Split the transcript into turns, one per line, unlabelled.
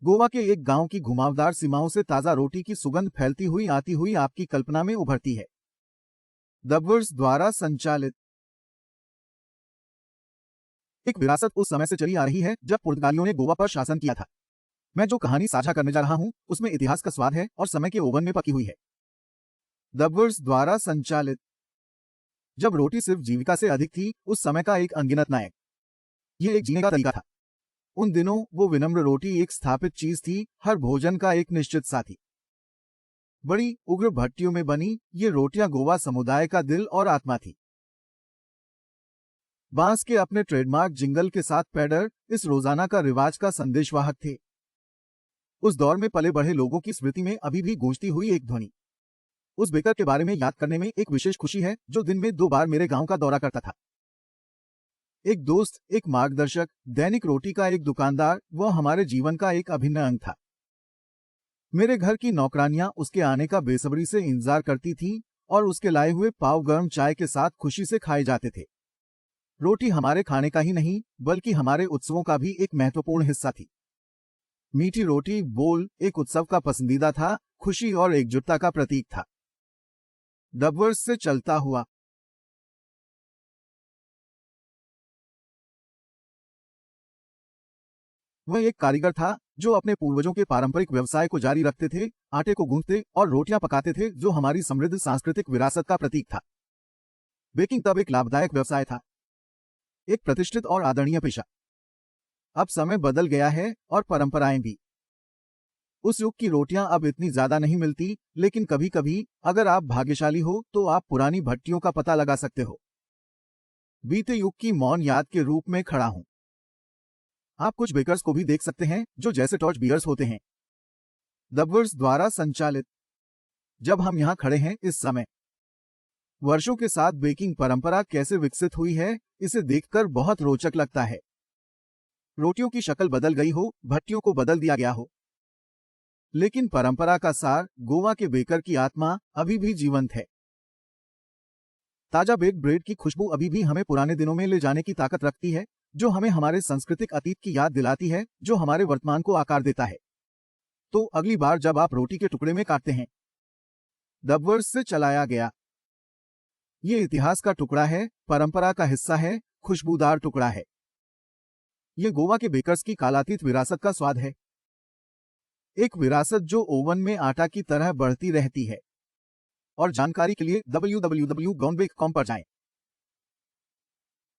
गोवा के एक गांव की घुमावदार सीमाओं से ताजा रोटी की सुगंध फैलती हुई आती हुई आपकी कल्पना में उभरती है। दबवर्स द्वारा संचालित एक विरासत उस समय से चली आ रही है जब पुर्तगालियों ने गोवा पर शासन किया था। मैं जो कहानी साझा करने जा रहा हूं उसमें इतिहास का स्वाद है और समय के ओवन में पकी हुई है। दबवर्स द्वारा संचालित। जब रोटी सिर्फ जीविका से अधिक थी, उस समय का एक अनगिनत नायक। यह एक जीने का तरीका था। उन दिनों वो विनम्र रोटी एक स्थापित चीज थी, हर भोजन का एक निश्चित साथी। बड़ी उग्र भट्टियों में बनी ये रोटियां गोवा समुदाय का दिल और आत्मा थी। बांस के अपने ट्रेडमार्क जिंगल के साथ पैडर इस रोजाना का रिवाज का संदेशवाहक थे। उस दौर में पले बढ़े लोगों की स्मृति में अभी भी गूंजती हुई एक ध्वनि। उस बेकर के बारे में याद करने में एक विशेष खुशी है जो दिन में 2 बार मेरे गांव का दौरा करता था। एक दोस्त, एक मार्गदर्शक, दैनिक रोटी का एक दुकानदार, वह हमारे जीवन का एक अभिन्न अंग था। मेरे घर की नौकरानियां उसके आने का बेसब्री से इंतजार करती थीं और उसके लाए हुए पाव गर्म चाय के साथ खुशी से खाए जाते थे। रोटी हमारे खाने का ही नहीं बल्कि हमारे उत्सवों का भी एक महत्वपूर्ण हिस्सा थी। मीठी रोटी बोल एक उत्सव का पसंदीदा था, खुशी और एकजुटता का प्रतीक था। डबवर्स से चलता हुआ। वह एक कारीगर था जो अपने पूर्वजों के पारंपरिक व्यवसाय को जारी रखते थे, आटे को गूंथते और रोटियां पकाते थे, जो हमारी समृद्ध सांस्कृतिक विरासत का प्रतीक था। बेकिंग तब एक लाभदायक व्यवसाय था, एक प्रतिष्ठित और आदरणीय पेशा। अब समय बदल गया है और परंपराएं भी। उस युग की रोटियां अब इतनी ज्यादा नहीं मिलती, लेकिन कभी कभी अगर आप भाग्यशाली हो तो आप पुरानी भट्टियों का पता लगा सकते हो। बीते युग की मौन याद के रूप में खड़ा हूं। आप कुछ बेकर्स को भी देख सकते हैं जो जैसे टॉर्च बीयर्स होते हैं। दबवर्स द्वारा संचालित। जब हम यहां खड़े हैं इस समय, वर्षों के साथ बेकिंग परंपरा कैसे विकसित हुई है, इसे देखकर बहुत रोचक लगता है। रोटियों की शक्ल बदल गई हो, भट्टियों को बदल दिया गया हो, लेकिन परंपरा का सार, गोवा के बेकर की आत्मा अभी भी जीवंत है। ताजा बेक्ड ब्रेड की खुशबू अभी भी हमें पुराने दिनों में ले जाने की ताकत रखती है, जो हमें हमारे सांस्कृतिक अतीत की याद दिलाती है, जो हमारे वर्तमान को आकार देता है। तो अगली बार जब आप रोटी के टुकड़े में काटते हैं, डबवर्स से चलाया गया। ये इतिहास का टुकड़ा है, परंपरा का हिस्सा है, खुशबूदार टुकड़ा है। ये गोवा के बेकर्स की कालातीत विरासत का स्वाद है। एक विरासत जो ओवन में आटा की तरह बढ़ती रहती है। और जानकारी के लिए www.gonbake.com पर जाएं।